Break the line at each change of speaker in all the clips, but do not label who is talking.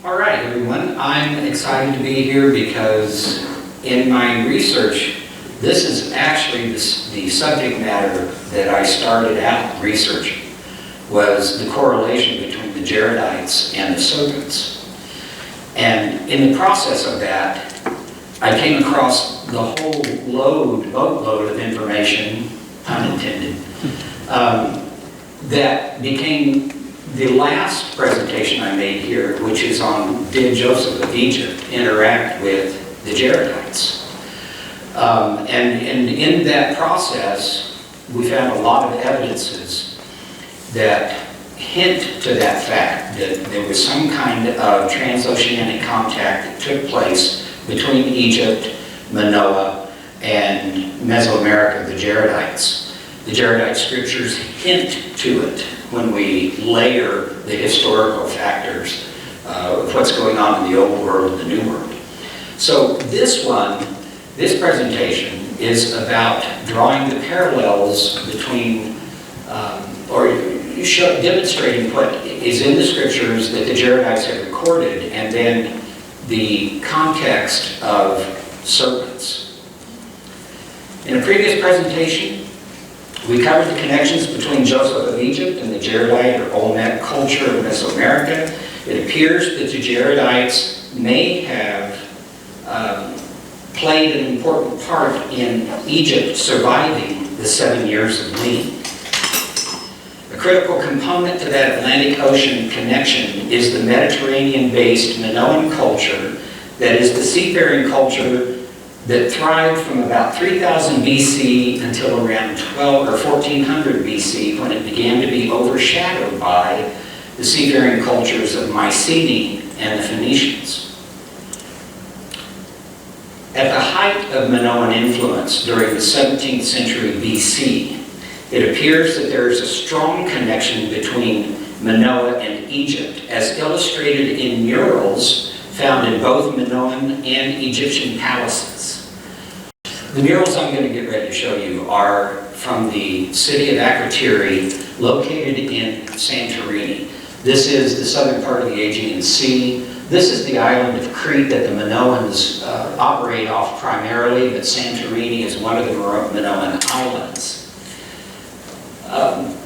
All right, everyone. I'm excited to be here because in my research, this is actually the subject matter that I started out researching, was the correlation between the Jaredites and the Serpents. And in the process of that, I came across the whole boatload of information, pun intended, that became the last presentation I made here, which is on did Joseph of Egypt interact with the Jaredites? And in that process, we found a lot of evidences that hint to that fact, that there was some kind of transoceanic contact that took place between Egypt, Manoah, and Mesoamerica, the Jaredites. The Jaredite scriptures hint to it when we layer the historical factors of what's going on in the Old World and the New World. So this presentation is about drawing the parallels between, demonstrating what is in the scriptures that the Jaredites have recorded, and then the context of serpents. In a previous presentation, we covered the connections between Joseph of Egypt and the Jaredite or Olmec culture of Mesoamerica. It appears that the Jaredites may have played an important part in Egypt surviving the 7 years of lean. A critical component to that Atlantic Ocean connection is the Mediterranean-based Minoan culture, that is the seafaring culture that thrived from about 3000 BC until around 1400 BC, when it began to be overshadowed by the seafaring cultures of Mycenae and the Phoenicians. At the height of Minoan influence during the 17th century BC, it appears that there is a strong connection between Manoah and Egypt, as illustrated in murals found in both Minoan and Egyptian palaces. The murals I'm going to get ready to show you are from the city of Akrotiri, located in Santorini. This is the southern part of the Aegean Sea. This is the island of Crete that the Minoans operate off primarily, but Santorini is one of the Minoan islands.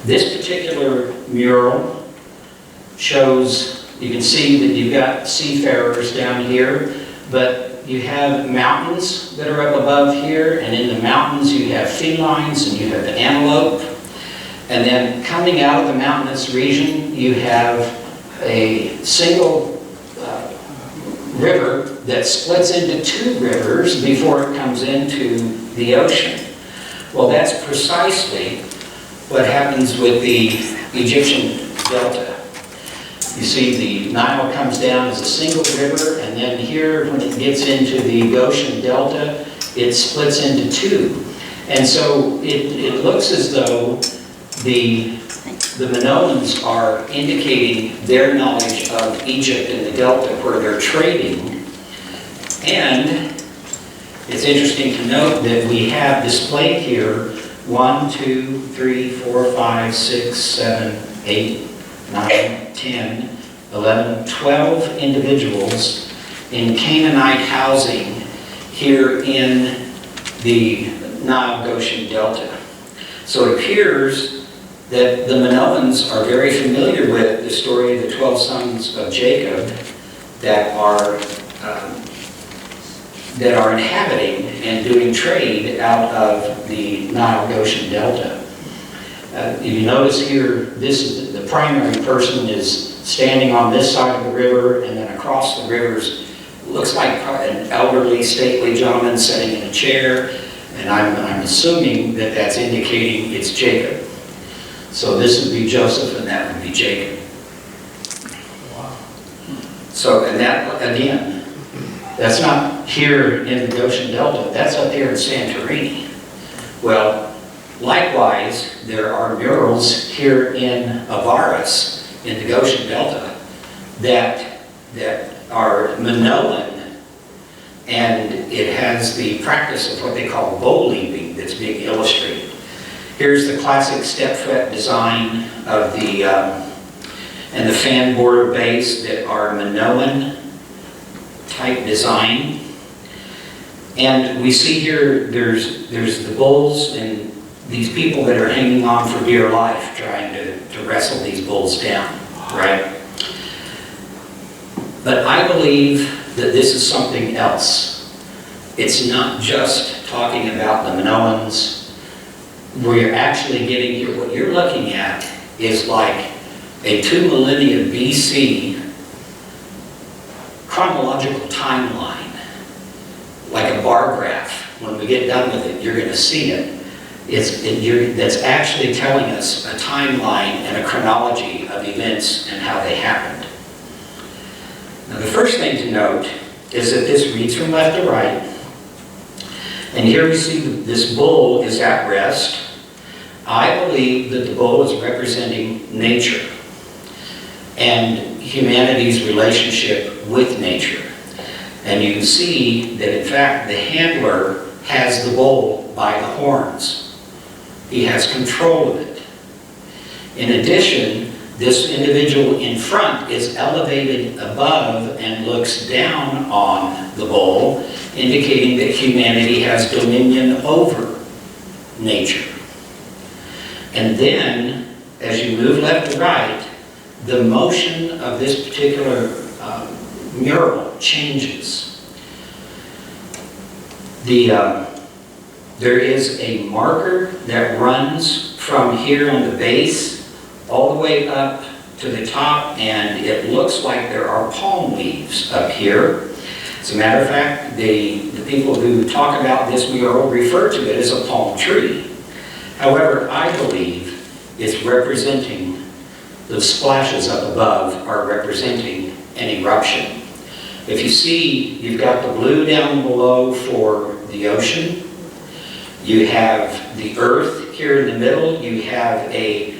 This particular mural shows, you can see that you've got seafarers down here, but you have mountains that are up above here, and in the mountains you have felines and you have antelope. And then coming out of the mountainous region, you have a single river that splits into two rivers before it comes into the ocean. Well, that's precisely what happens with the Egyptian delta. You see, the Nile comes down as a single river, and then here, when it gets into the Goshen Delta, it splits into two. And so it looks as though the Minoans are indicating their knowledge of Egypt and the Delta, where they're trading. And it's interesting to note that we have displayed here 1, 2, 3, 4, 5, 6, 7, 8, 9, 10, 11, 12 individuals in Canaanite housing here in the Nile Goshen Delta. So it appears that the Minoans are very familiar with the story of the 12 sons of Jacob that are inhabiting and doing trade out of the Nile Goshen Delta. If you notice here, this is the primary person is standing on this side of the river, and then across the rivers looks like an elderly, stately gentleman sitting in a chair, and I'm assuming that that's indicating it's Jacob. So this would be Joseph, and that would be Jacob. Wow. So, and that, again, that's not here in the Goshen Delta, that's up there in Santorini. Well, likewise, there are murals here in Avaris, in the Goshen Delta, that are Minoan, and it has the practice of what they call bow leaping that's being illustrated. Here's the classic step-foot design of the and the fan border base that are Minoan type design. And we see here there's the bulls and these people that are hanging on for dear life trying to wrestle these bulls down, right? But I believe that this is something else. It's not just talking about the Minoans. We're actually getting here, what you're looking at is like a 2 millennia BC chronological timeline, like a bar graph. When we get done with it, you're going to see it. That's actually telling us a timeline and a chronology of events and how they happened. Now, the first thing to note is that this reads from left to right. And here we see this bull is at rest. I believe that the bull is representing nature and humanity's relationship with nature. And you can see that, in fact, the handler has the bull by the horns. He has control of it. In addition, this individual in front is elevated above and looks down on the bull, indicating that humanity has dominion over nature. And then, as you move left to right, the motion of this particular mural changes. There is a marker that runs from here on the base all the way up to the top, and it looks like there are palm leaves up here. As a matter of fact, the people who talk about this mural refer to it as a palm tree. However, I believe it's representing, the splashes up above are representing an eruption. If you see, you've got the blue down below for the ocean. You have the earth here in the middle. You have a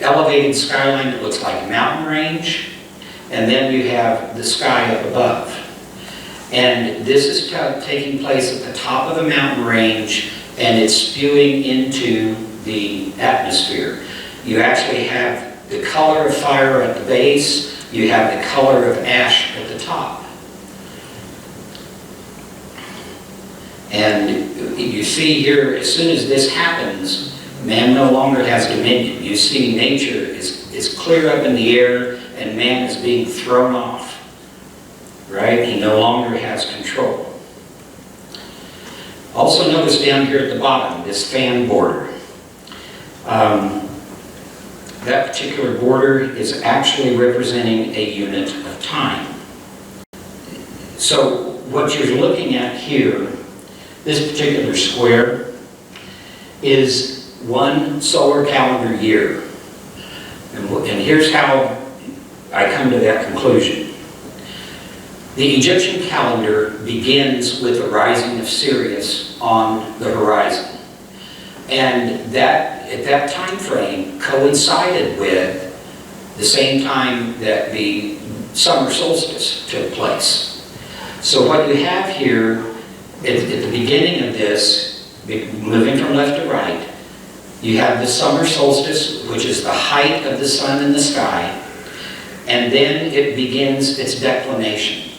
elevated skyline that looks like a mountain range. And then you have the sky up above. And this is taking place at the top of the mountain range, and it's spewing into the atmosphere. You actually have the color of fire at the base. You have the color of ash at the top. And you see here, as soon as this happens, man no longer has dominion. You see nature is clear up in the air, and man is being thrown off. Right? He no longer has control. Also notice down here at the bottom, this fan border. That particular border is actually representing a unit of time. So what you're looking at here, this particular square, is one solar calendar year. And here's how I come to that conclusion. The Egyptian calendar begins with the rising of Sirius on the horizon. And that, at that time frame, coincided with the same time that the summer solstice took place. So what you have here, at the beginning of this, moving from left to right, you have the summer solstice, which is the height of the sun in the sky, and then it begins its declination.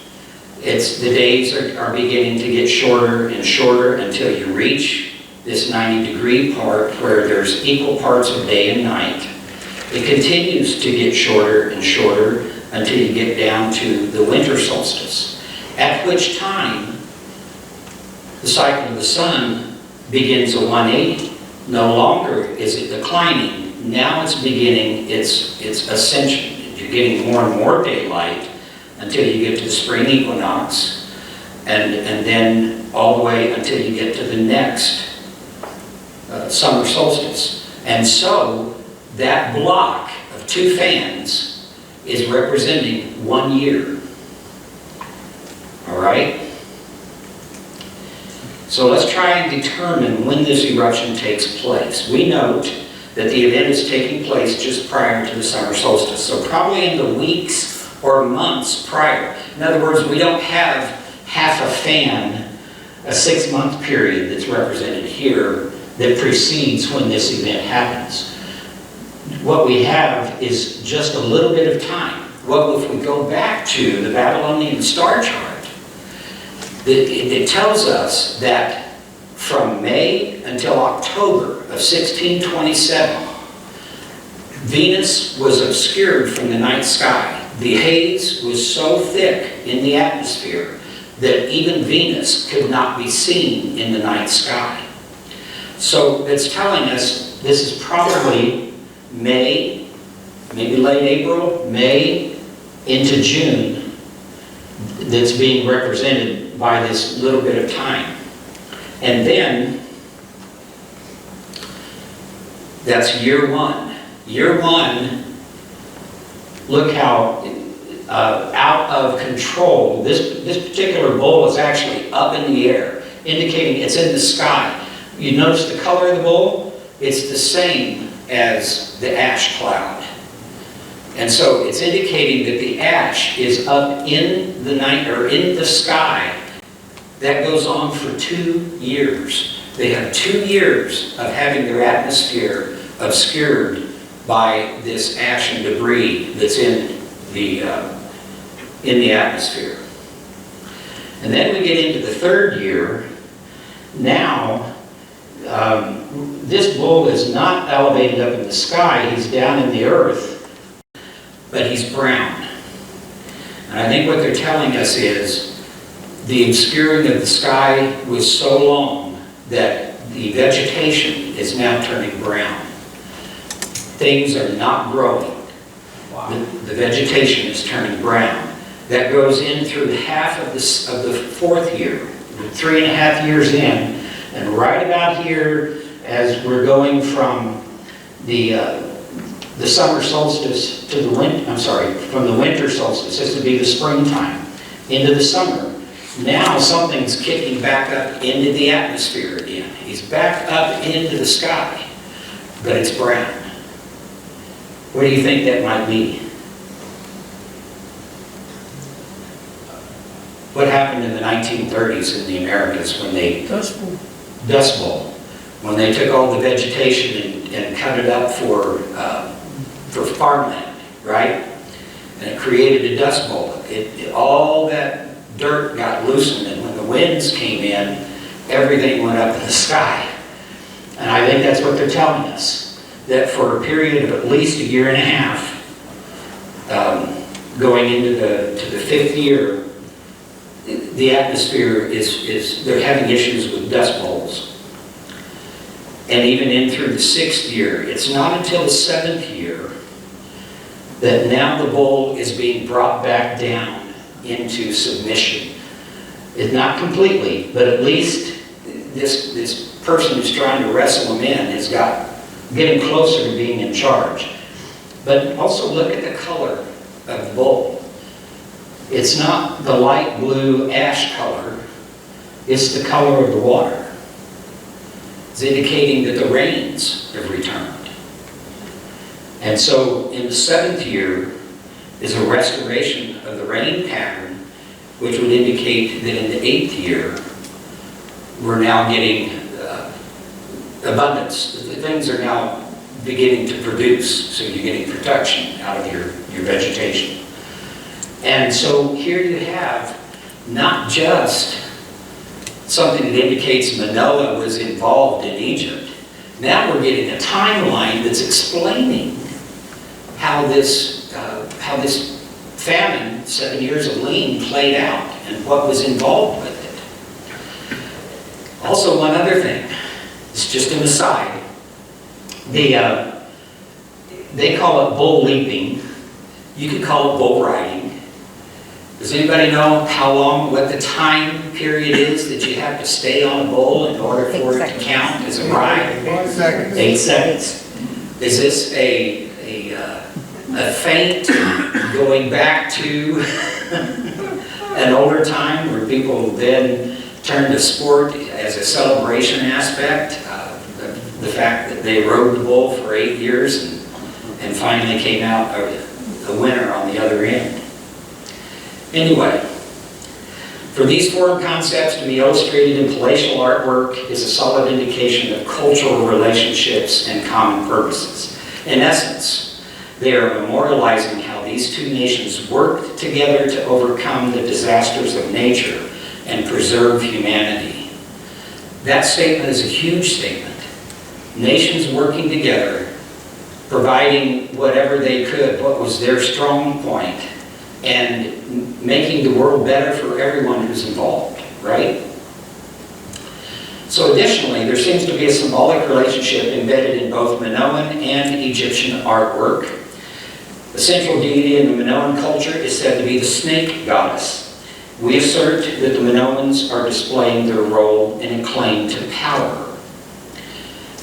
The days are beginning to get shorter and shorter until you reach this 90-degree part where there's equal parts of day and night. It continues to get shorter and shorter until you get down to the winter solstice, at which time the cycle of the sun begins a 180. No longer is it declining. Now it's beginning its ascension. You're getting more and more daylight until you get to the spring equinox, and then all the way until you get to the next summer solstice. And so that block of two fans is representing 1 year. All right? So let's try and determine when this eruption takes place. We note that the event is taking place just prior to the summer solstice, so probably in the weeks or months prior. In other words, we don't have half a fan, a 6-month period that's represented here that precedes when this event happens. what we have is just a little bit of time. Well, if we go back to the Babylonian star chart, it tells us that from May until October of 1627, Venus was obscured from the night sky. The haze was so thick in the atmosphere that even Venus could not be seen in the night sky. So it's telling us this is probably May, maybe late April, May into June, that's being represented by this little bit of time. And then, that's year one. Year one, look how out of control. This particular bowl is actually up in the air, indicating it's in the sky. You notice the color of the bowl? It's the same as the ash cloud. And so it's indicating that the ash is up in the night, or in the sky. That goes on for 2 years. They have 2 years of having their atmosphere obscured by this ash and debris that's in the atmosphere. And then we get into the third year. Now, this bull is not elevated up in the sky. He's down in the earth, but he's brown. And I think what they're telling us is the obscuring of the sky was so long that the vegetation is now turning brown. Things are not growing. Wow. The vegetation is turning brown. That goes in through half of the fourth year, 3.5 years in, and right about here, as we're going from the summer solstice to the from the winter solstice, this would be the springtime, into the summer. Now something's kicking back up into the atmosphere again. He's back up into the sky, but it's brown. What do you think that might be? What happened in the 1930s in the Americas when they... Dust Bowl. When they took all the vegetation and cut it up for farmland, right? And it created a dust bowl. All that dirt got loosened, and when the winds came in, everything went up in the sky. And I think that's what they're telling us. That for a period of at least 1.5 years, going into the 5th year, the atmosphere is they're having issues with dust bowls. And even in through the 6th year, it's not until the 7th year that now the bowl is being brought back down into submission. It's not completely, but at least this person who's trying to wrestle him in has getting closer to being in charge. But also look at the color of the bowl. It's not the light blue ash color, it's the color of the water. It's indicating that the rains have returned. And so in the 7th year is a restoration of the rain pattern, which would indicate that in the 8th year, we're now getting abundance. The things are now beginning to produce, so you're getting production out of your vegetation. And so here you have not just something that indicates Manoah was involved in Egypt. Now we're getting a timeline that's explaining how this famine, 7 years of lean, played out and what was involved with it. Also, one other thing, it's just an aside. They call it bull leaping. You could call it bull riding. Does anybody know what the time period is that you have to stay on a bull in order for it to count as a ride?
8 seconds.
8 seconds. Is this a feint going back to an older time where people then turned to sport as a celebration aspect? The fact that they rode the bull for 8 years and finally came out a winner on the other end. Anyway, for these foreign concepts to be illustrated in palatial artwork is a solid indication of cultural relationships and common purposes. In essence, they are memorializing how these two nations worked together to overcome the disasters of nature and preserve humanity. That statement is a huge statement. Nations working together, providing whatever they could, what was their strong point, and making the world better for everyone who's involved, right? So additionally, there seems to be a symbolic relationship embedded in both Minoan and Egyptian artwork. The central deity in the Minoan culture is said to be the snake goddess. We assert that the Minoans are displaying their role in a claim to power.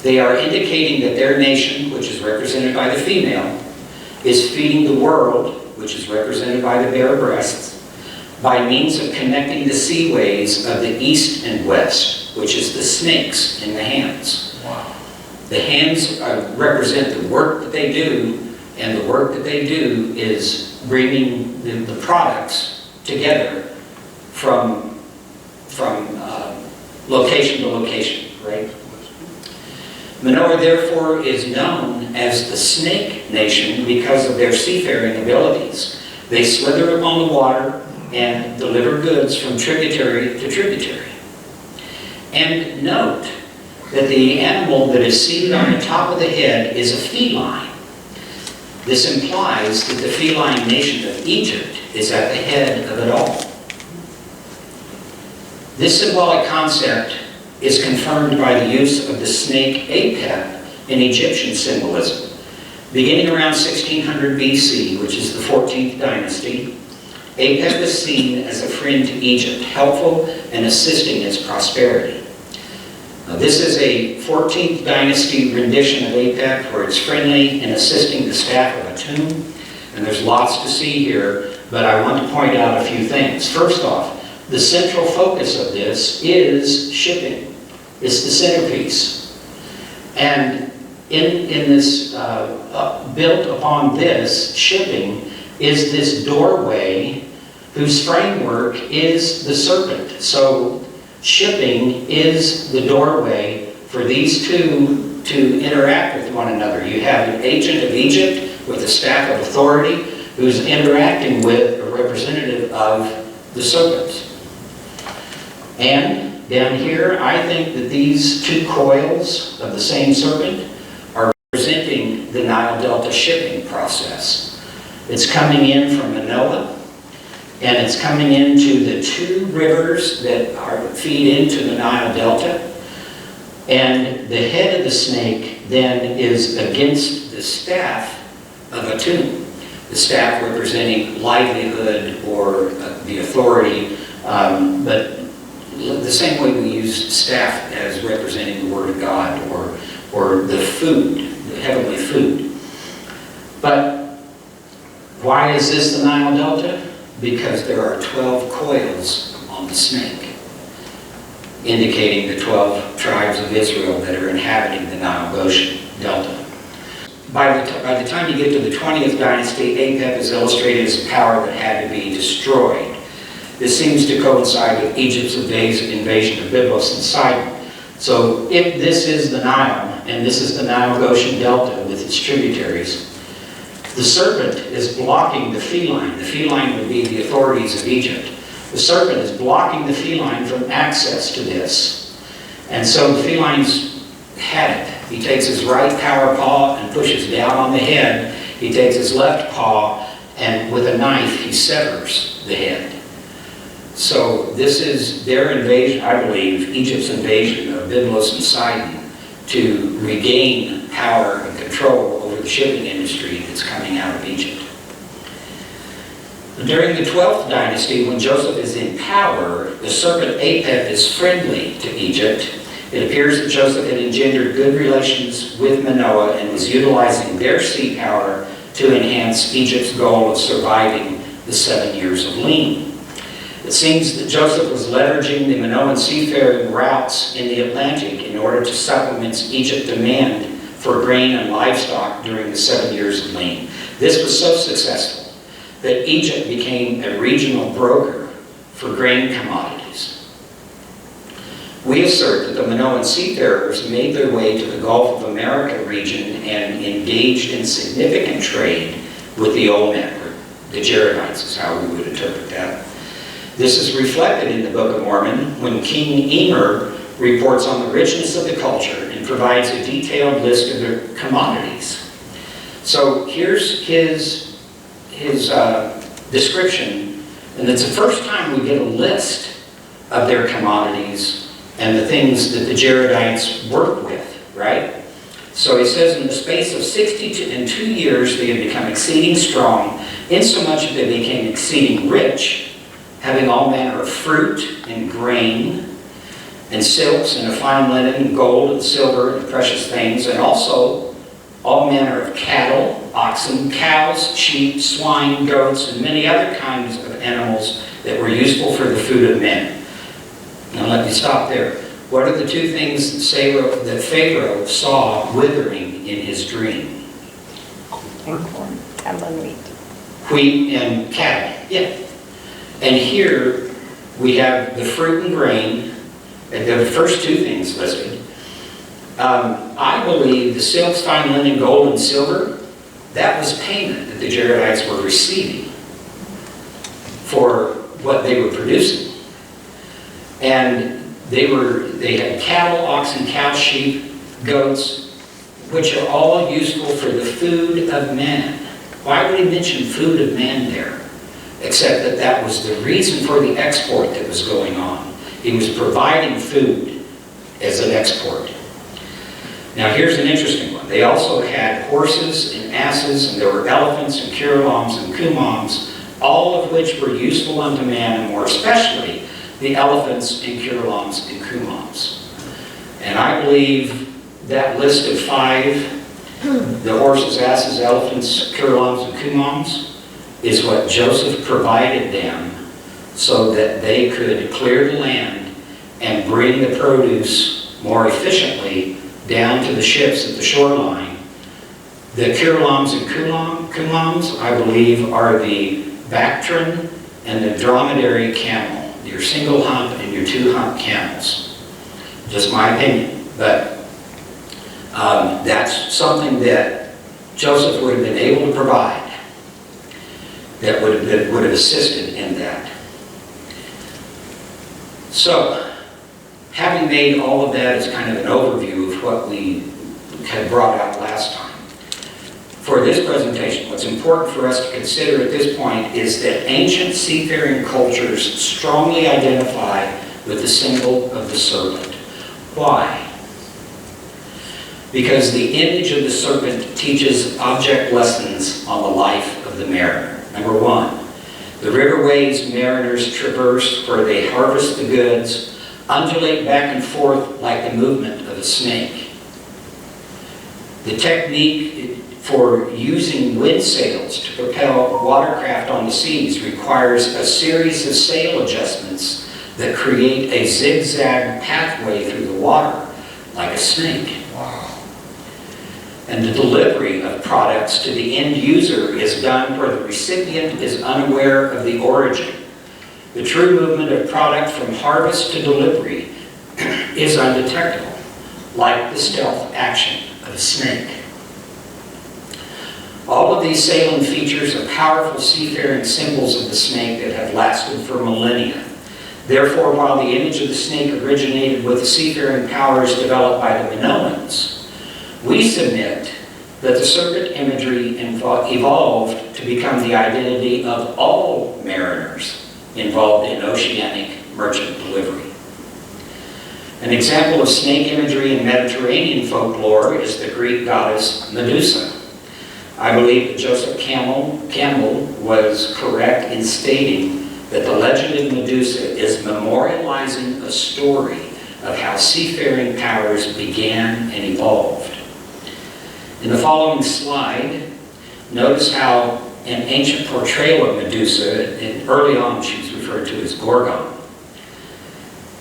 They are indicating that their nation, which is represented by the female, is feeding the world, which is represented by the bare breasts, by means of connecting the seaways of the east and west, which is the snakes in the hands.
Wow.
The hands represent the work that they do, and the work that they do is bringing the products together from location to location, right? Manoah, therefore, is known as the snake nation because of their seafaring abilities. They slither upon the water and deliver goods from tributary to tributary. And note that the animal that is seated on the top of the head is a feline. This implies that the feline nation of Egypt is at the head of it all. This symbolic concept is confirmed by the use of the snake Apep in Egyptian symbolism. Beginning around 1600 BC, which is the 14th dynasty, Apep is seen as a friend to Egypt, helpful and assisting its prosperity. Now, this is a 14th dynasty rendition of Apep where it's friendly in assisting the staff of a tomb, and there's lots to see here, but I want to point out a few things. First off, the central focus of this is shipping. It's the centerpiece. And in this, built upon this shipping is this doorway whose framework is the serpent. So shipping is the doorway for these two to interact with one another. You have an agent of Egypt with a staff of authority who's interacting with a representative of the serpents. And down here, I think that these two coils of the same serpent are representing the Nile Delta shipping process. It's coming in from Manoah, and it's coming into the two rivers that feed into the Nile Delta. And the head of the snake then is against the staff of a tomb. The staff representing livelihood or the authority, but the same way we use staff as representing the Word of God or the food, the heavenly food. But why is this the Nile Delta? Because there are 12 coils on the snake, indicating the 12 tribes of Israel that are inhabiting the Nile Delta. By the time you get to the 20th dynasty, Apep is illustrated as a power that had to be destroyed. This seems to coincide with Egypt's invasion of Byblos and Sidon. So if this is the Nile, and this is the Nile-Goshen Delta with its tributaries, the serpent is blocking the feline. The feline would be the authorities of Egypt. The serpent is blocking the feline from access to this. And so the feline's had it. He takes his right power paw and pushes down on the head. He takes his left paw and with a knife he severs the head. So this is their invasion, I believe, Egypt's invasion of Byblos and Sidon to regain power and control over the shipping industry that's coming out of Egypt. During the 12th dynasty, when Joseph is in power, the serpent Apep is friendly to Egypt. It appears that Joseph had engendered good relations with Manoah and was utilizing their sea power to enhance Egypt's goal of surviving the 7 years of lean. It seems that Joseph was leveraging the Minoan seafaring routes in the Atlantic in order to supplement Egypt's demand for grain and livestock during the 7 years of lean. This was so successful that Egypt became a regional broker for grain commodities. We assert that the Minoan seafarers made their way to the Gulf of America region and engaged in significant trade with the old men, or the Jaredites is how we would interpret that. This is reflected in the Book of Mormon when King Emer reports on the richness of the culture and provides a detailed list of their commodities. So here's his description, and it's the first time we get a list of their commodities and the things that the Jaredites worked with, right? So he says, in the space of 62 years they had become exceeding strong, insomuch that they became exceeding rich, having all manner of fruit and grain, and silks, and a fine linen, and gold, and silver, and precious things, and also all manner of cattle, oxen, cows, sheep, swine, goats, and many other kinds of animals that were useful for the food of men. Now let me stop there. What are the two things that Pharaoh saw withering in his dream?
And corn, cattle and wheat.
Wheat and cattle, yeah. And here we have the fruit and grain, and the first two things listed. I believe the silks, fine linen, gold, and silver, that was payment that the Jaredites were receiving for what they were producing. And they had cattle, oxen, cows, sheep, goats, which are all useful for the food of man. Why would he mention food of man there? Except that that was the reason for the export that was going on. He was providing food as an export. Now here's an interesting one. They also had horses and asses, and there were elephants and curulams and kumams, all of which were useful unto man, and more especially the elephants and curulams and kumams. And I believe that list of 5, the horses, asses, elephants, curulams, and kumams, is what Joseph provided them so that they could clear the land and bring the produce more efficiently down to the ships at the shoreline. The curulams and kumams, I believe, are the Bactrim and the dromedary camel, your single hump and your 2 hump camels. Just my opinion, but that's something that Joseph would have been able to provide that would have assisted in that. So, having made all of that as kind of an overview of what we had brought out last time, for this presentation, what's important for us to consider at this point is that ancient seafaring cultures strongly identify with the symbol of the serpent. Why? Because the image of the serpent teaches object lessons on the life of the mariner. Number 1, the riverways mariners traverse where they harvest the goods undulate back and forth like the movement of a snake. The technique for using wind sails to propel watercraft on the seas requires a series of sail adjustments that create a zigzag pathway through the water like a snake. Wow. And the delivery of products to the end user is done where the recipient is unaware of the origin. The true movement of product from harvest to delivery is undetectable, like the stealth action of a snake. All of these sailing features are powerful seafaring symbols of the snake that have lasted for millennia. Therefore, while the image of the snake originated with the seafaring powers developed by the Minoans, we submit that the serpent imagery evolved to become the identity of all mariners involved in oceanic merchant delivery. An example of snake imagery in Mediterranean folklore is the Greek goddess Medusa. I believe that Joseph Campbell was correct in stating that the legend of Medusa is memorializing a story of how seafaring powers began and evolved. In the following slide, notice how an ancient portrayal of Medusa, and early on she's referred to as Gorgon,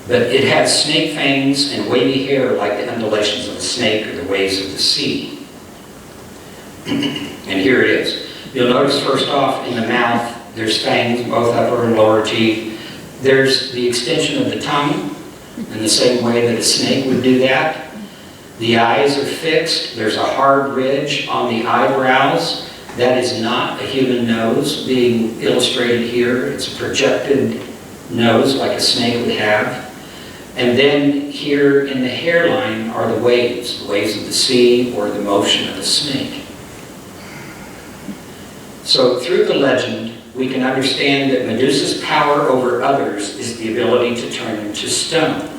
but it has snake fangs and wavy hair like the undulations of a snake or the waves of the sea. And here it is. You'll notice first off in the mouth, there's fangs, both upper and lower teeth. There's the extension of the tongue, in the same way that a snake would do that. The eyes are fixed. There's a hard ridge on the eyebrows. That is not a human nose being illustrated here. It's a projected nose like a snake would have. And then here in the hairline are the waves of the sea or the motion of the snake. So through the legend, we can understand that Medusa's power over others is the ability to turn them to stone.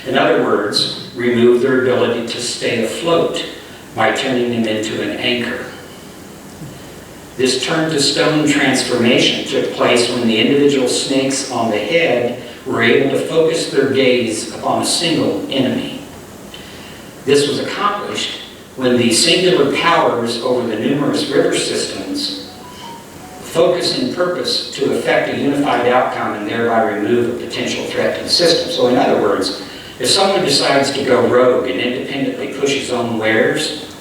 In other words, remove their ability to stay afloat by turning them into an anchor. This turn to stone transformation took place when the individual snakes on the head were able to focus their gaze upon a single enemy. This was accomplished when the singular powers over the numerous river systems focus in purpose to effect a unified outcome and thereby remove a potential threat to the system. So in other words, if someone decides to go rogue and independently push his own wares,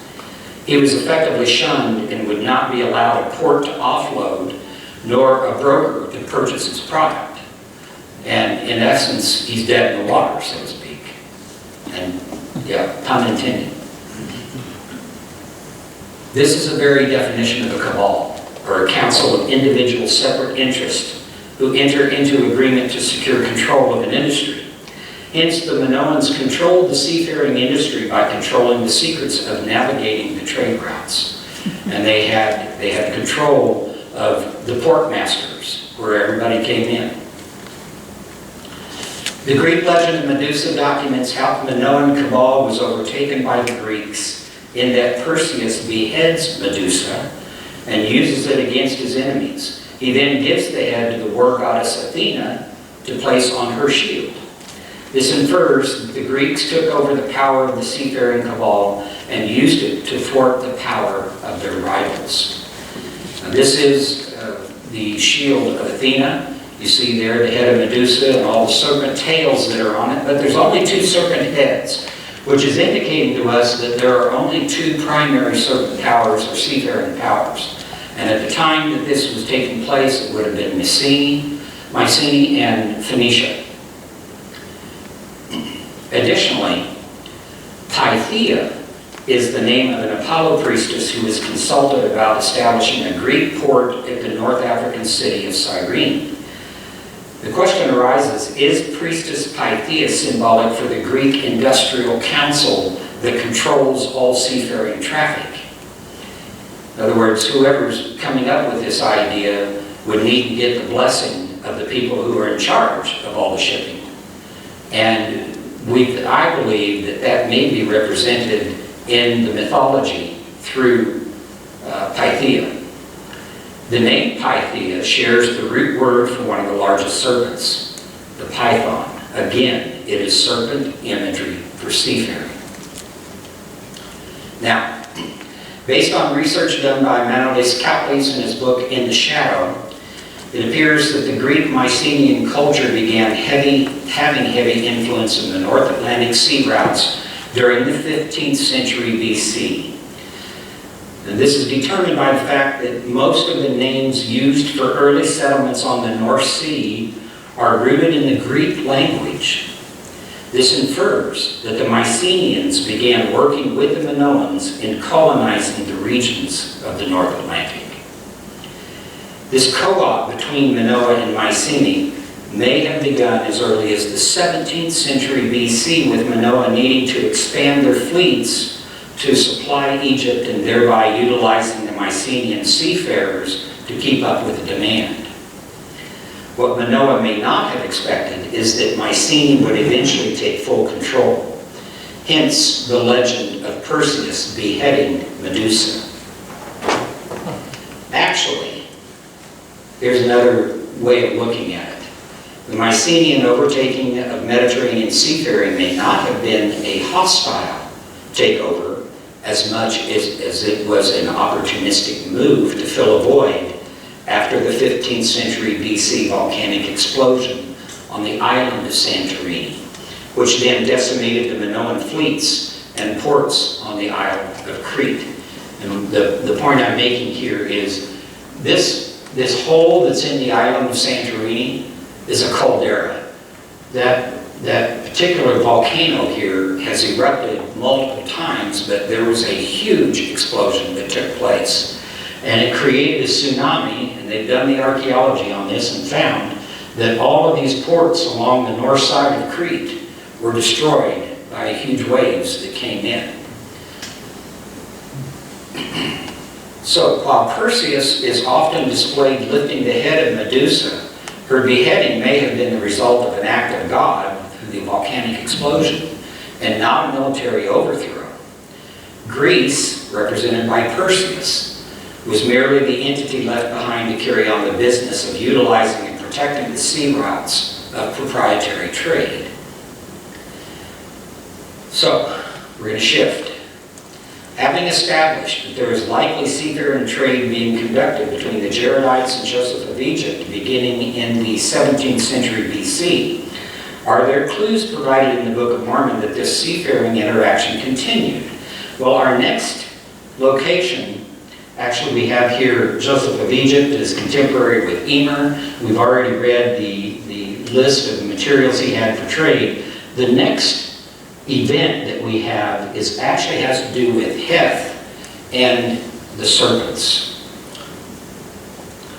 he was effectively shunned and would not be allowed a port to offload, nor a broker to purchase his product. And in essence, he's dead in the water, so to speak. And yeah, pun intended. This is the very definition of a cabal, or a council of individual separate interests who enter into agreement to secure control of an industry. Hence, the Minoans controlled the seafaring industry by controlling the secrets of navigating the trade routes. And they had control of the port masters, where everybody came in. The Greek legend of Medusa documents how the Minoan cabal was overtaken by the Greeks, in that Perseus beheads Medusa and uses it against his enemies. He then gives the head to the war goddess Athena to place on her shield. This infers that the Greeks took over the power of the seafaring cabal and used it to thwart the power of their rivals. Now, this is the shield of Athena. You see there the head of Medusa and all the serpent tails that are on it, but there's only 2 serpent heads, which is indicating to us that there are only 2 primary serpent powers or seafaring powers. And at the time that this was taking place, it would have been Mycenae and Phoenicia. Additionally, Pythia is the name of an Apollo priestess who was consulted about establishing a Greek port at the North African city of Cyrene. The question arises, is Priestess Pythia symbolic for the Greek industrial council that controls all seafaring traffic? In other words, whoever's coming up with this idea would need to get the blessing of the people who are in charge of all the shipping. And I believe that may be represented in the mythology through Pythia. The name Pythia shares the root word for one of the largest serpents, the python. Again, it is serpent imagery for seafaring. Now, based on research done by Manolis Kaplis in his book In the Shadow, it appears that the Greek Mycenaean culture began having heavy influence in the North Atlantic sea routes during the 15th century BC. And this is determined by the fact that most of the names used for early settlements on the North Sea are rooted in the Greek language. This infers that the Mycenaeans began working with the Minoans in colonizing the regions of the North Atlantic. This co-op between Minoa and Mycenae may have begun as early as the 17th century BC, with Minoa needing to expand their fleets to supply Egypt and thereby utilizing the Mycenaean seafarers to keep up with the demand. What Minoa may not have expected is that Mycenae would eventually take full control. Hence the legend of Perseus beheading Medusa. Actually, here's another way of looking at it. The Mycenaean overtaking of Mediterranean seafaring may not have been a hostile takeover as much as it was an opportunistic move to fill a void after the 15th century BC volcanic explosion on the island of Santorini, which then decimated the Minoan fleets and ports on the island of Crete. And the point I'm making here is this hole that's in the island of Santorini is a caldera. That particular volcano here has erupted multiple times, but there was a huge explosion that took place. And it created a tsunami, and they've done the archaeology on this and found that all of these ports along the north side of Crete were destroyed by huge waves that came in. So while Perseus is often displayed lifting the head of Medusa, her beheading may have been the result of an act of God through the volcanic explosion and not a military overthrow. Greece, represented by Perseus, was merely the entity left behind to carry on the business of utilizing and protecting the sea routes of proprietary trade. So, we're going to shift. Having established that there is likely seafaring trade being conducted between the Jaredites and Joseph of Egypt beginning in the 17th century BC, are there clues provided in the Book of Mormon that this seafaring interaction continued? Well, our next location, actually we have here Joseph of Egypt is contemporary with Emer. We've already read the list of the materials he had for trade. The next event that we have actually has to do with Heth and the serpents.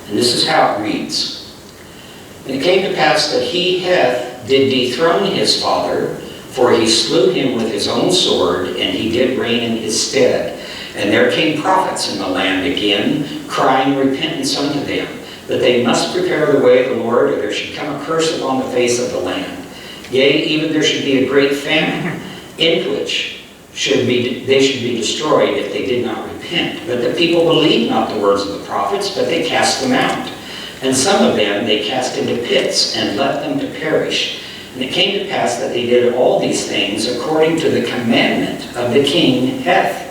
And this is how it reads. And it came to pass that he, Heth, did dethrone his father, for he slew him with his own sword, and he did reign in his stead. And there came prophets in the land again, crying repentance unto them, that they must prepare the way of the Lord, or there should come a curse upon the face of the land. Yea, even there should be a great famine, in which they should be destroyed if they did not repent. But the people believed not the words of the prophets, but they cast them out. And some of them they cast into pits, and left them to perish. And it came to pass that they did all these things according to the commandment of the king Heth.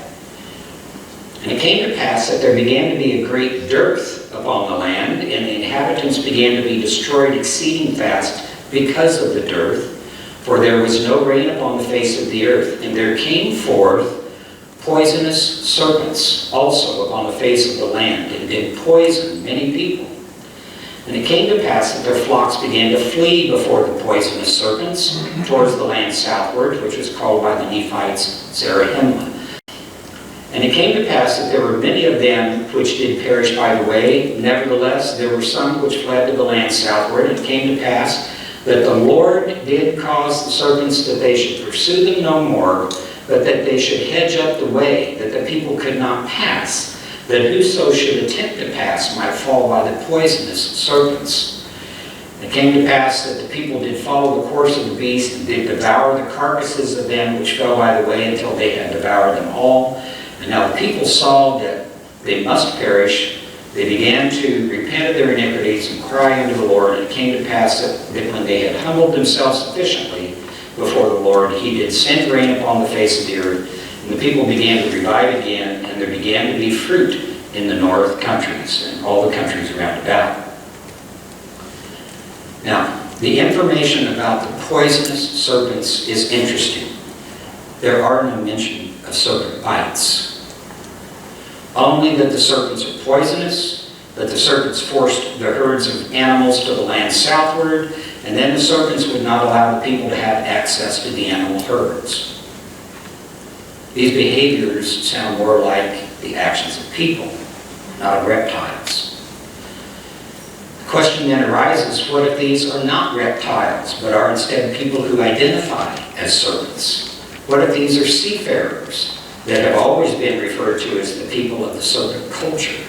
And it came to pass that there began to be a great dearth upon the land, and the inhabitants began to be destroyed exceeding fast because of the dearth, for there was no rain upon the face of the earth. And there came forth poisonous serpents also upon the face of the land, and did poison many people. And it came to pass that their flocks began to flee before the poisonous serpents towards the land southward, which was called by the Nephites Zarahemla. And it came to pass that there were many of them which did perish by the way. Nevertheless, there were some which fled to the land southward. And it came to pass that the Lord did cause the serpents that they should pursue them no more, but that they should hedge up the way, that the people could not pass, that whoso should attempt to pass might fall by the poisonous serpents. It came to pass that the people did follow the course of the beast, and did devour the carcasses of them which fell by the way, until they had devoured them all. And now the people saw that they must perish. They began to repent of their iniquities and cry unto the Lord. And it came to pass that when they had humbled themselves sufficiently before the Lord, he did send rain upon the face of the earth. And the people began to revive again, and there began to be fruit in the north countries and all the countries around about. Now, the information about the poisonous serpents is interesting. There are no mention of serpent bites. Only that the serpents are poisonous, that the serpents forced the herds of animals to the land southward, and then the serpents would not allow the people to have access to the animal herds. These behaviors sound more like the actions of people, not of reptiles. The question then arises, what if these are not reptiles, but are instead people who identify as serpents? What if these are seafarers that have always been referred to as the people of the serpent culture?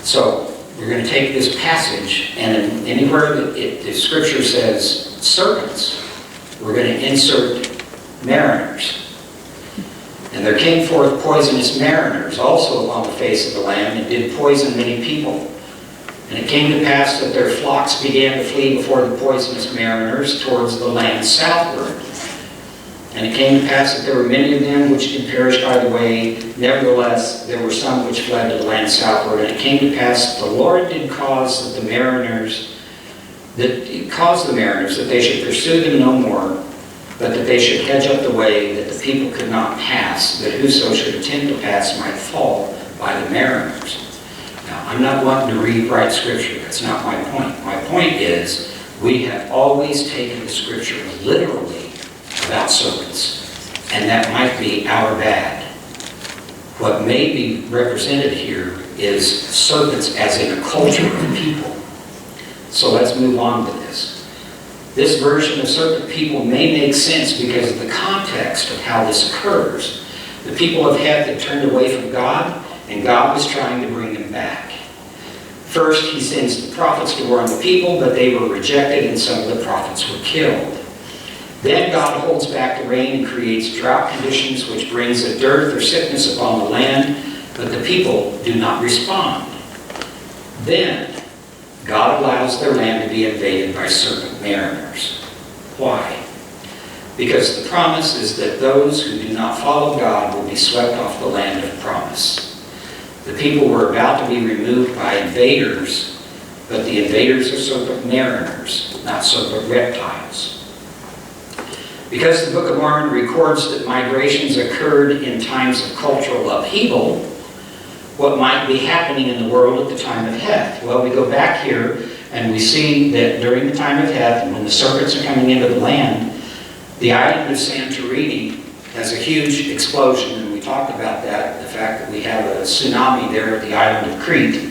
So, we're going to take this passage, and anywhere that the scripture says serpents, we're going to insert mariners. And there came forth poisonous mariners also upon the face of the land, and did poison many people. And it came to pass that their flocks began to flee before the poisonous mariners towards the land southward. And it came to pass that there were many of them which did perish by the way. Nevertheless, there were some which fled to the land southward. And it came to pass that the Lord did cause the mariners that they should pursue them no more, but that they should hedge up the way, that the people could not pass, that whoso should attempt to pass might fall by the mariners. Now, I'm not wanting to rewrite scripture. That's not my point. My point is We have always taken the scripture literally about serpents, and that might be our bad. What may be represented here is serpents as in a culture of people. So let's move on to this. This version of serpent people may make sense because of the context of how this occurs. The people of Heth had turned away from God, and God was trying to bring them back. First, he sends the prophets to warn the people, but they were rejected, and some of the prophets were killed. Then God holds back the rain and creates drought conditions, which brings a dearth or sickness upon the land, but the people do not respond. Then God allows their land to be invaded by serpent mariners. Why? Because the promise is that those who do not follow God will be swept off the land of promise. The people were about to be removed by invaders, but the invaders are serpent mariners, not serpent reptiles. Because the Book of Mormon records that migrations occurred in times of cultural upheaval, what might be happening in the world at the time of Heth? Well, we go back here and we see that during the time of Heth, and when the serpents are coming into the land, the island of Santorini has a huge explosion, and we talked about that, the fact that we have a tsunami there at the island of Crete.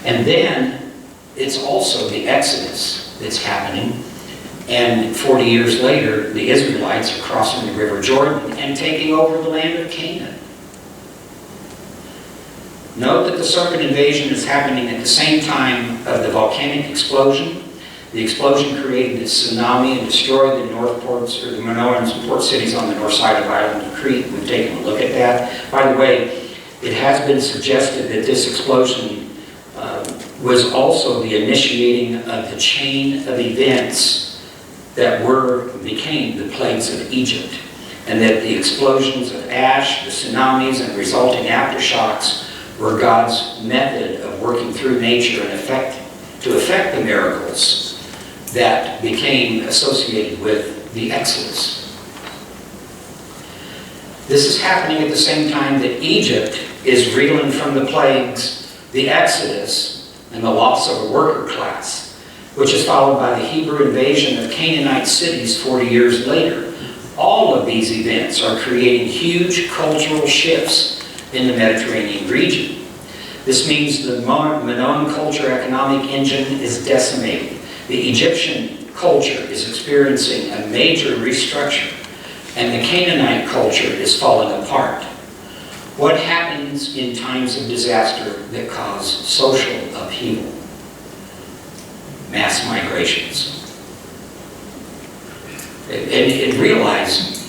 And then it's also the Exodus that's happening. And 40 years later, the Israelites are crossing the River Jordan and taking over the land of Canaan. Note that the serpent invasion is happening at the same time of the volcanic explosion. The explosion created a tsunami and destroyed the north ports, or the Minoans port cities on the north side of the island of Crete. We've taken a look at that. By the way, it has been suggested that this explosion was also the initiating of the chain of events that became the plagues of Egypt, and that the explosions of ash, the tsunamis, and resulting aftershocks were God's method of working through nature and to effect the miracles that became associated with the Exodus. This is happening at the same time that Egypt is reeling from the plagues, the Exodus, and the loss of a worker class, which is followed by the Hebrew invasion of Canaanite cities 40 years later. All of these events are creating huge cultural shifts in the Mediterranean region. This means the Minoan culture economic engine is decimated. The Egyptian culture is experiencing a major restructure, and the Canaanite culture is falling apart. What happens in times of disaster that cause social upheaval? Mass migrations. And realize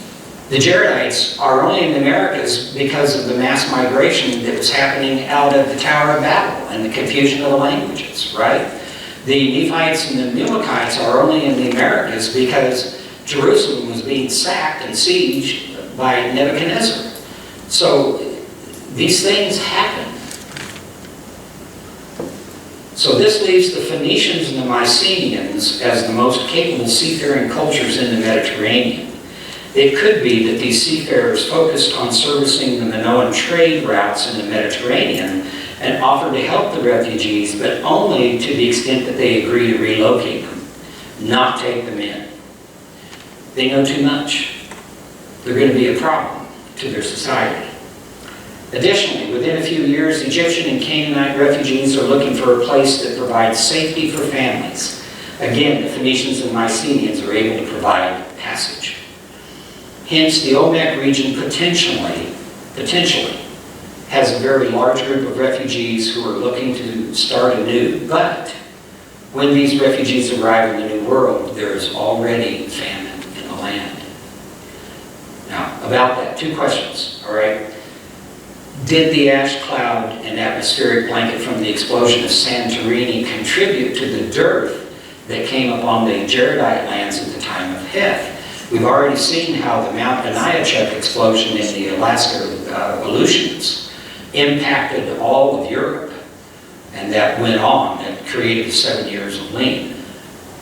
the Jaredites are only in the Americas because of the mass migration that was happening out of the Tower of Babel and the confusion of the languages, right? The Nephites and the Mulekites are only in the Americas because Jerusalem was being sacked and sieged by Nebuchadnezzar. So these things happen. So this leaves the Phoenicians and the Mycenaeans as the most capable seafaring cultures in the Mediterranean. It could be that these seafarers focused on servicing the Minoan trade routes in the Mediterranean and offered to help the refugees, but only to the extent that they agree to relocate them, not take them in. They know too much. They're going to be a problem to their society. Additionally, within a few years, Egyptian and Canaanite refugees are looking for a place that provides safety for families. Again, the Phoenicians and Mycenaeans are able to provide passage. Hence, the Olmec region potentially has a very large group of refugees who are looking to start anew. But when these refugees arrive in the New World, there is already famine in the land. Now, about that, two questions, all right? Did the ash cloud and atmospheric blanket from the explosion of Santorini contribute to the dearth that came upon the Jaredite lands at the time of Heth? We've already seen how the Mount Aniachuk explosion in the Alaska Aleutians impacted all of Europe, and that went on and created 7 years of lean.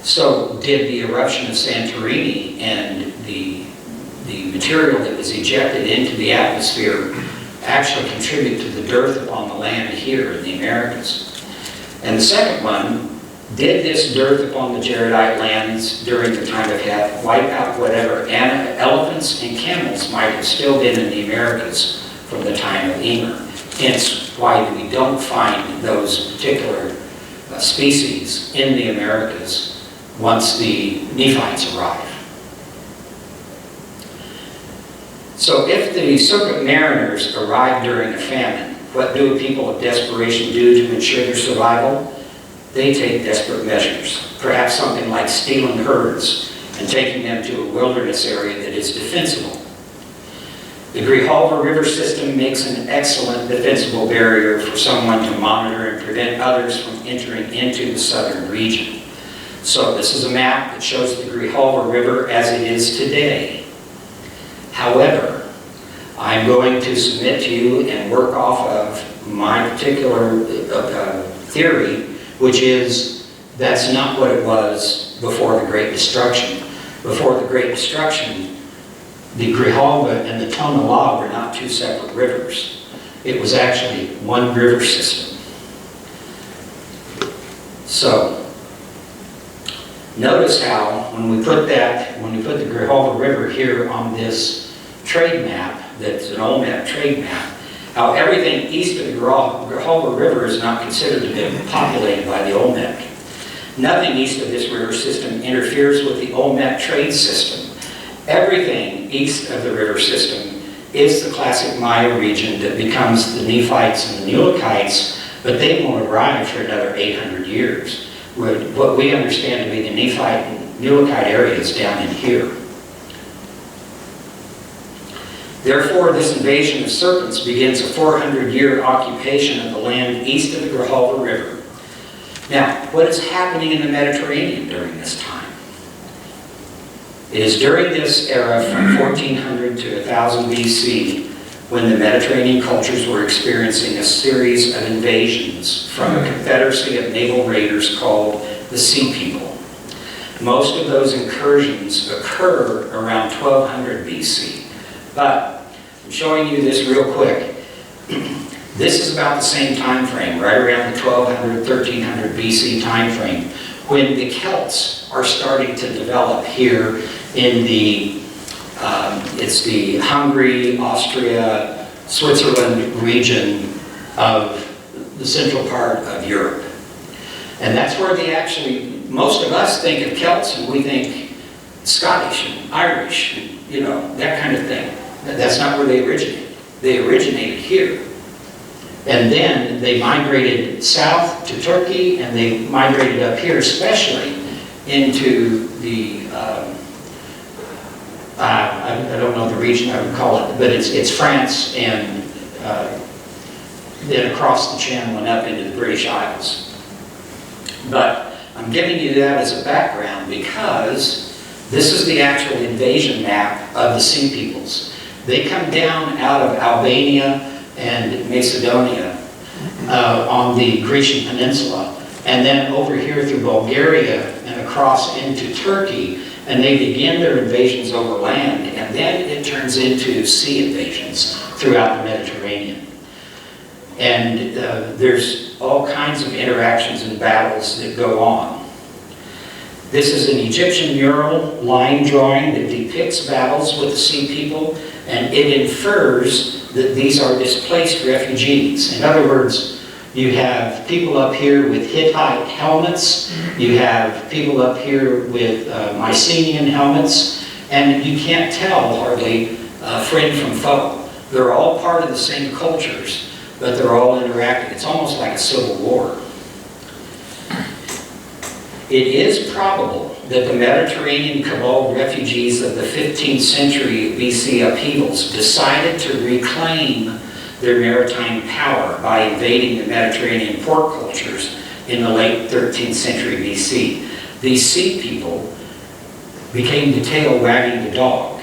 So did the eruption of Santorini and the material that was ejected into the atmosphere actually contribute to the dearth upon the land here in the Americas? And the second one, Did this dearth upon the Jaredite lands during the time of Heth wipe out whatever elephants and camels might have still been in the Americas from the time of Emer? Hence why we don't find those particular species in the Americas once the Nephites arrive. So if the serpent mariners arrive during a famine, what do people of desperation do to ensure their survival? They take desperate measures, perhaps something like stealing herds and taking them to a wilderness area that is defensible. The Grijalva River system makes an excellent defensible barrier for someone to monitor and prevent others from entering into the southern region. So this is a map that shows the Grijalva River as it is today. However, I'm going to submit to you and work off of my particular theory, which is that's not what it was before the Great Destruction. Before the Great Destruction, the Grijalva and the Tonalá were not two separate rivers. It was actually one river system. So, notice how when we put the Grijalva River here on this trade map, that's an Olmec trade map, how everything east of the Grijalva River is not considered to be populated by the Olmec. Nothing east of this river system interferes with the Olmec trade system. Everything east of the river system is the classic Maya region that becomes the Nephites and the Mulekites, but they won't arrive for another 800 years. What we understand to be the Nephite and Mulekite area is down in here. Therefore, this invasion of serpents begins a 400-year occupation of the land east of the Grijalva River. Now, what is happening in the Mediterranean during this time? It is during this era from 1400 to 1000 BC when the Mediterranean cultures were experiencing a series of invasions from a confederacy of naval raiders called the Sea People. Most of those incursions occur around 1200 BC. But I'm showing you this real quick. This is about the same time frame, right around the 1200, 1300 BC time frame, when the Celts are starting to develop here in the, it's the Hungary, Austria, Switzerland region of the central part of Europe. And that's where they actually, most of us think of Celts and we think Scottish and Irish, and, you know, that kind of thing. That's not where they originated. They originated here. And then they migrated south to Turkey, and they migrated up here, especially into the, I don't know the region I would call it, but it's France, and then across the channel and up into the British Isles. But I'm giving you that as a background because this is the actual invasion map of the Sea Peoples. They come down out of Albania and Macedonia on the Grecian Peninsula, and then over here through Bulgaria and across into Turkey, and they begin their invasions over land, and then it turns into sea invasions throughout the Mediterranean. And there's all kinds of interactions and battles that go on. This is an Egyptian mural line drawing that depicts battles with the Sea People, and it infers that these are displaced refugees. In other words, you have people up here with Hittite helmets, you have people up here with Mycenaean helmets, and you can't tell hardly friend from foe. They're all part of the same cultures, but they're all interacting. It's almost like a civil war. It is probable that the Mediterranean cabal refugees of the 15th century BC upheavals decided to reclaim their maritime power by invading the Mediterranean port cultures in the late 13th century BC. These Sea People became the tail wagging the dog,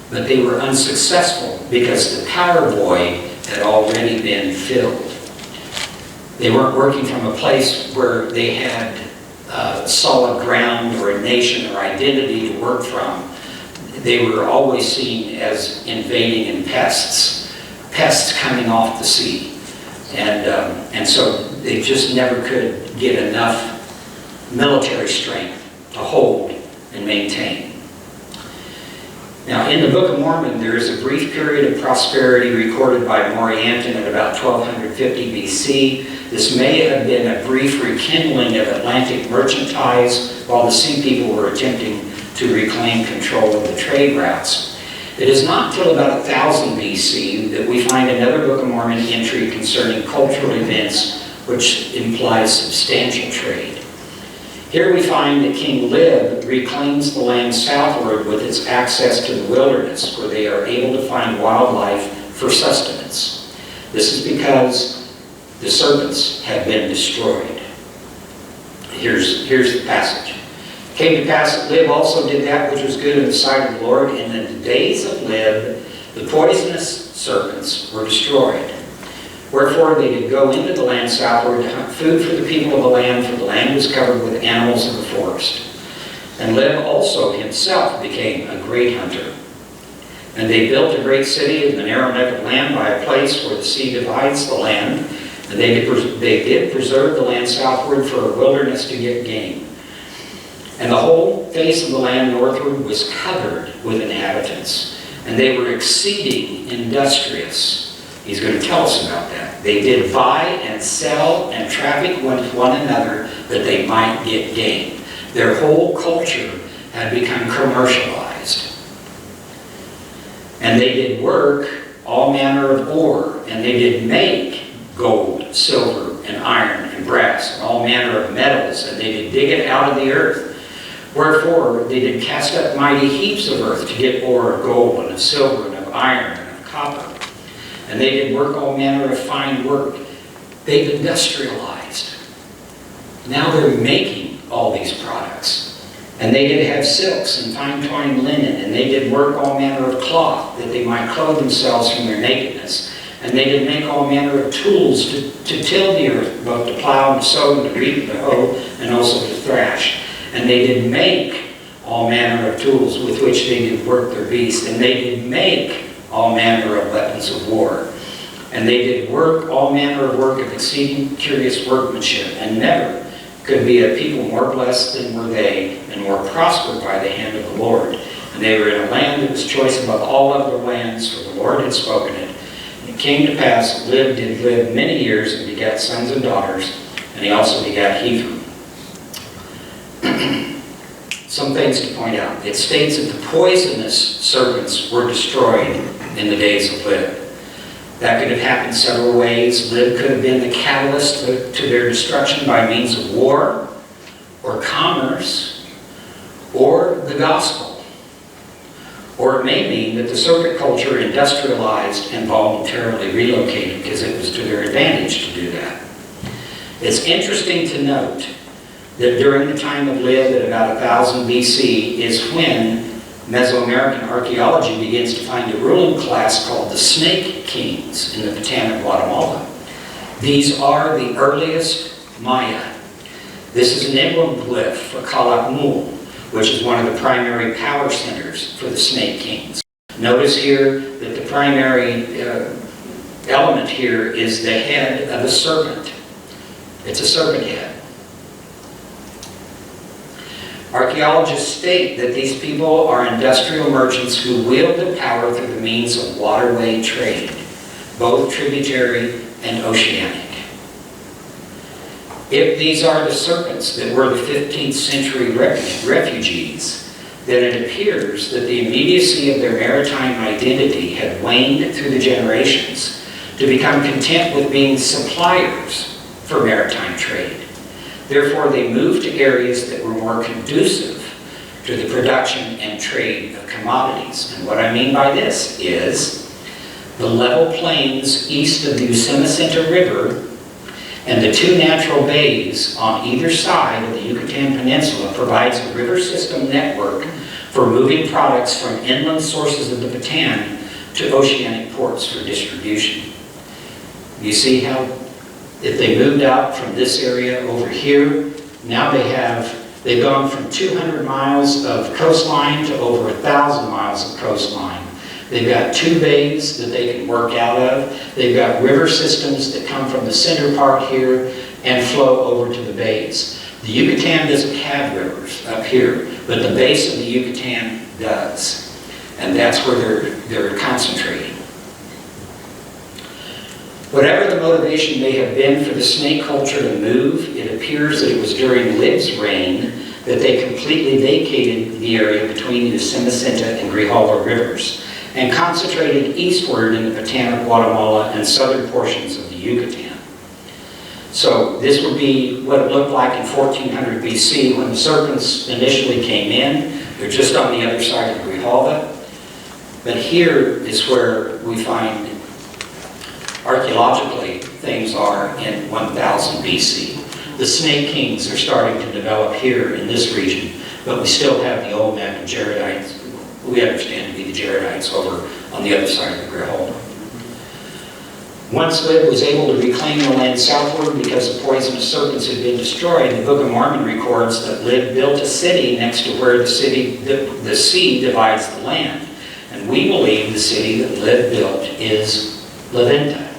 but they were unsuccessful because the power void had already been filled. They weren't working from a place where they had solid ground or a nation or identity to work from. They were always seen as invading and pests coming off the sea. And so they just never could get enough military strength to hold and maintain. Now, in the Book of Mormon, there is a brief period of prosperity recorded by Morianton at about 1250 BC. This may have been a brief rekindling of Atlantic merchandise while the sea people were attempting to reclaim control of the trade routes. It is not until about 1000 BC that we find another Book of Mormon entry concerning cultural events which implies substantial trade. Here we find that King Lib reclaims the land southward with its access to the wilderness, where they are able to find wildlife for sustenance. This is because the serpents have been destroyed. Here's the passage. It came to pass that Lib also did that which was good in the sight of the Lord, and in the days of Lib the poisonous serpents were destroyed. Wherefore they did go into the land southward to hunt food for the people of the land, for the land was covered with animals of the forest. And Lib also himself became a great hunter. And they built a great city in the narrow neck of land by a place where the sea divides the land. And they did preserve the land southward for a wilderness to get game. And the whole face of the land northward was covered with inhabitants. And they were exceeding industrious. He's going to tell us about that. They did buy and sell and traffic with one another that they might get gain. Their whole culture had become commercialized. And they did work all manner of ore, and they did make gold, silver, and iron, and brass, and all manner of metals, and they did dig it out of the earth. Wherefore they did cast up mighty heaps of earth to get ore of gold, and of silver, and of iron, and of copper. And they did work all manner of fine work. They've industrialized. Now they're making all these products. And they did have silks and fine twined linen, and they did work all manner of cloth, that they might clothe themselves from their nakedness. And they did make all manner of tools to till the earth, both to plow and to sow and to reap and to hoe, and also to thrash. And they did make all manner of tools with which they did work their beasts. And they did make all manner of weapons of war. And they did work all manner of work of exceeding curious workmanship. And never could be a people more blessed than were they, and more prospered by the hand of the Lord. And they were in a land that was choice above all other lands, for the Lord had spoken it. And it came to pass, Lib did live many years, and begat sons and daughters, and he also begat Hepher. Some things to point out. It states that the poisonous serpents were destroyed in the days of Lib. That could have happened several ways. Lib could have been the catalyst to their destruction by means of war, or commerce, or the gospel. Or it may mean that the serpent culture industrialized and voluntarily relocated because it was to their advantage to do that. It's interesting to note that during the time of Lib at about 1000 BC is when Mesoamerican archaeology begins to find a ruling class called the Snake Kings in the Peten of Guatemala. These are the earliest Maya. This is an emblem glyph for Calakmul, which is one of the primary power centers for the Snake Kings. Notice here that the primary element here is the head of a serpent. It's a serpent head. Archaeologists state that these people are industrial merchants who wielded power through the means of waterway trade, both tributary and oceanic. If these are the serpents that were the 15th century refugees, then it appears that the immediacy of their maritime identity had waned through the generations to become content with being suppliers for maritime trade. Therefore, they moved to areas that were more conducive to the production and trade of commodities. And what I mean by this is the level plains east of the Usumacinta River and the two natural bays on either side of the Yucatan Peninsula provides a river system network for moving products from inland sources of the Peten to oceanic ports for distribution. You see how if they moved out from this area over here, now they've gone from 200 miles of coastline to over 1,000 miles of coastline. They've got two bays that they can work out of. They've got river systems that come from the center part here and flow over to the bays. The Yucatan doesn't have rivers up here, but the base of the Yucatan does. And that's where they're concentrating. Whatever the motivation may have been for the snake culture to move, it appears that it was during Lib's reign that they completely vacated the area between the Ucayali and Grijalva rivers and concentrated eastward in the Peten of Guatemala and southern portions of the Yucatan. So this would be what it looked like in 1400 BC when the Serpents initially came in. They're just on the other side of the Grijalva. But here is where we find archaeologically things are in 1000 BC. The Snake Kings are starting to develop here in this region, but we still have the Olmec and Jaredites, who we understand to be the Jaredites, over on the other side of the Grijalva. Once Lib was able to reclaim the land southward because the poisonous serpents had been destroyed, the Book of Mormon records that Lib built a city next to where the sea divides the land. And we believe the city that Lib built is La Venta.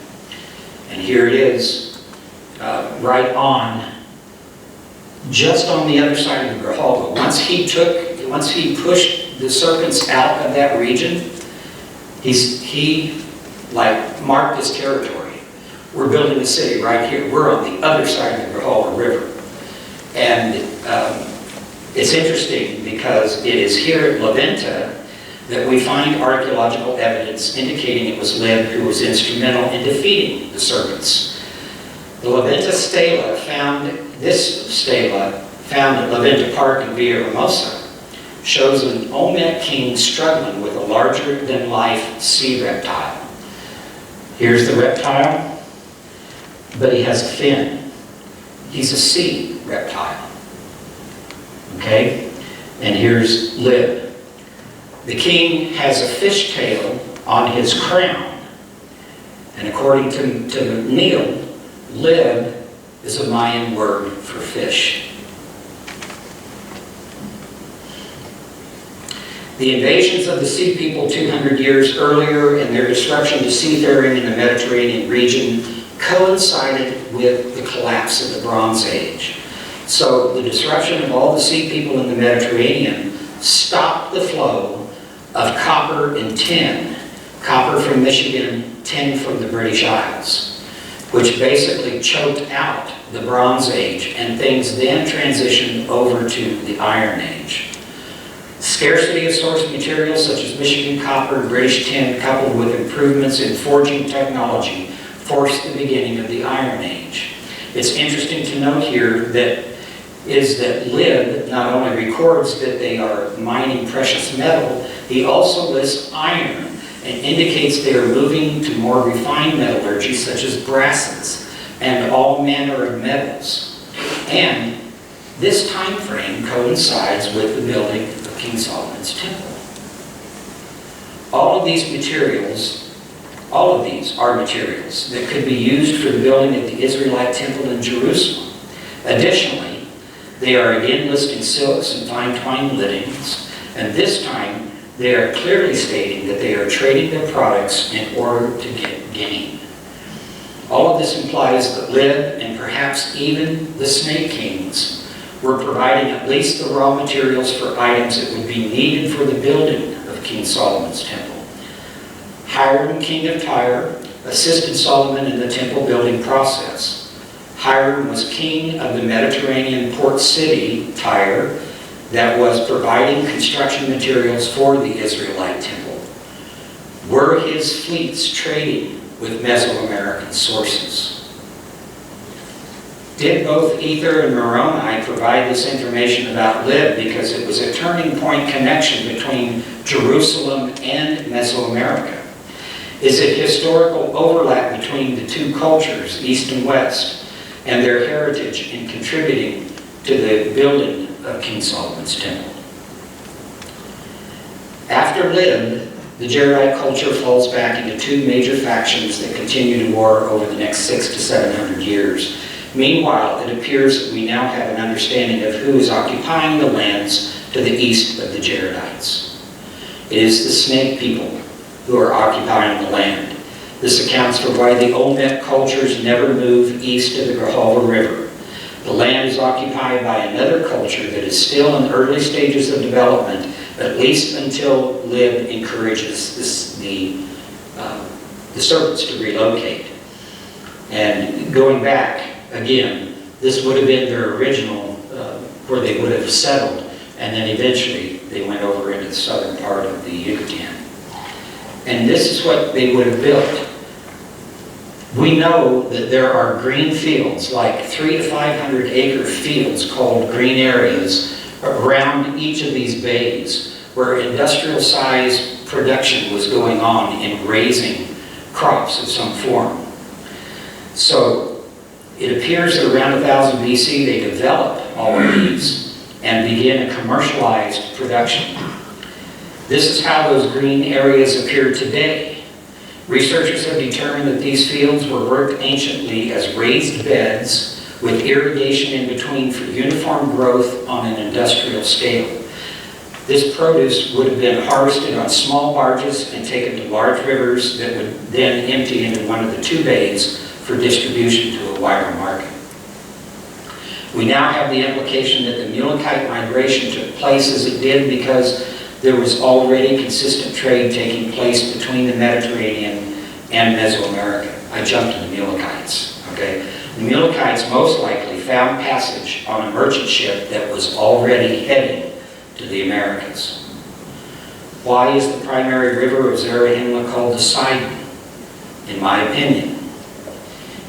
And here it is, right on, just on the other side of the Grijalva. Once he pushed the serpents out of that region, he marked his territory. We're building a city right here. We're on the other side of the Grijalva River. And it's interesting because it is here at La Venta that we find archaeological evidence indicating it was Lib who was instrumental in defeating the serpents. The La Venta stela found at La Venta Park in Villahermosa shows an Olmec king struggling with a larger-than-life sea reptile. Here's the reptile, but he has a fin. He's a sea reptile. Okay? And here's Lib. The king has a fish tail on his crown. And according to Neil, Lib is a Mayan word for fish. The invasions of the Sea People 200 years earlier and their disruption to seafaring in the Mediterranean region coincided with the collapse of the Bronze Age. So the disruption of all the Sea People in the Mediterranean stopped the flow of copper and tin, copper from Michigan, tin from the British Isles, which basically choked out the Bronze Age, and things then transitioned over to the Iron Age. Scarcity of source materials such as Michigan copper and British tin, coupled with improvements in forging technology, forced the beginning of the Iron Age. It's interesting to note here that Lib not only records that they are mining precious metal, he also lists iron and indicates they are moving to more refined metallurgy such as brasses and all manner of metals. And this time frame coincides with the building of King Solomon's temple. All of these are materials that could be used for the building of the Israelite temple in Jerusalem. Additionally, they are again listing silks and fine twined linens, and this time they are clearly stating that they are trading their products in order to get gain. All of this implies that Lib, and perhaps even the Snake Kings, were providing at least the raw materials for items that would be needed for the building of King Solomon's temple. Hiram, king of Tyre, assisted Solomon in the temple building process. Hiram was king of the Mediterranean port city, Tyre, that was providing construction materials for the Israelite temple. Were his fleets trading with Mesoamerican sources? Did both Ether and Moroni provide this information about Lib because it was a turning point connection between Jerusalem and Mesoamerica? Is it historical overlap between the two cultures, East and West, and their heritage in contributing to the building of King Solomon's temple? After Lib, the Jaredite culture falls back into two major factions that continue to war over the next 600 to 700 years. Meanwhile, it appears that we now have an understanding of who is occupying the lands to the east of the Jaredites. It is the Snake people who are occupying the land. This accounts for why the Olmec cultures never move east of the Grijalva River. The land is occupied by another culture that is still in the early stages of development, at least until Lib encourages the Serpents to relocate. And going back, again, this would have been their original, where they would have settled, and then eventually they went over into the southern part of the Yucatan. And this is what they would have built. We know that there are green fields, like 300 to 500 acre fields called green areas around each of these bays, where industrial size production was going on in raising crops of some form. So it appears that around 1000 BC they developed all of these and began a commercialized production. This is how those green areas appear today. Researchers have determined that these fields were worked anciently as raised beds with irrigation in between for uniform growth on an industrial scale. This produce would have been harvested on small barges and taken to large rivers that would then empty into one of the two bays for distribution to a wider market. We now have the implication that the Mulekite migration took place as it did because there was already consistent trade taking place between the Mediterranean and Mesoamerica. I jumped to the Mulekites, okay? The Mulekites most likely found passage on a merchant ship that was already heading to the Americas. Why is the primary river of Zarahemla called the Sidon? In my opinion,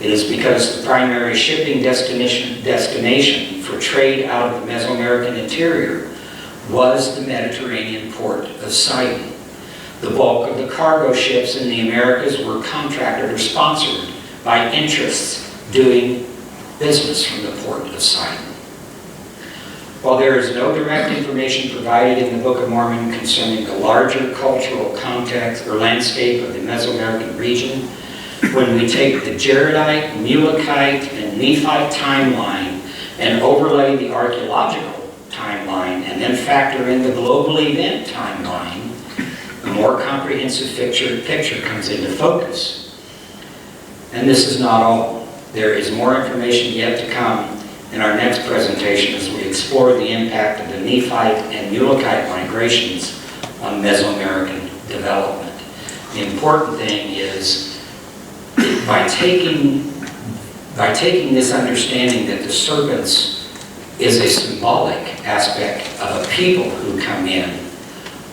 it is because the primary shipping destination for trade out of the Mesoamerican interior was the Mediterranean port of Sidon. The bulk of the cargo ships in the Americas were contracted or sponsored by interests doing business from the port of Sidon. While there is no direct information provided in the Book of Mormon concerning the larger cultural context or landscape of the Mesoamerican region, when we take the Jaredite, Mulekite, and Nephite timeline and overlay the archaeological timeline and then factor in the global event timeline, a more comprehensive picture comes into focus. And this is not all. There is more information yet to come in our next presentation as we explore the impact of the Nephite and Mulekite migrations on Mesoamerican development. The important thing is, by taking this understanding that the Serpents is a symbolic aspect of a people who come in,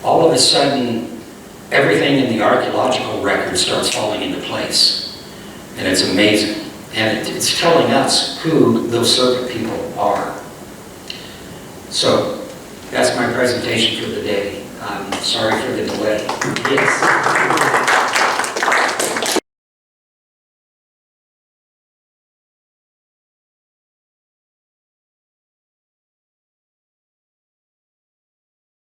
all of a sudden everything in the archaeological record starts falling into place. And it's amazing. And it's telling us who those serpent people are. So that's my presentation for the day. I'm sorry for the delay. Yes.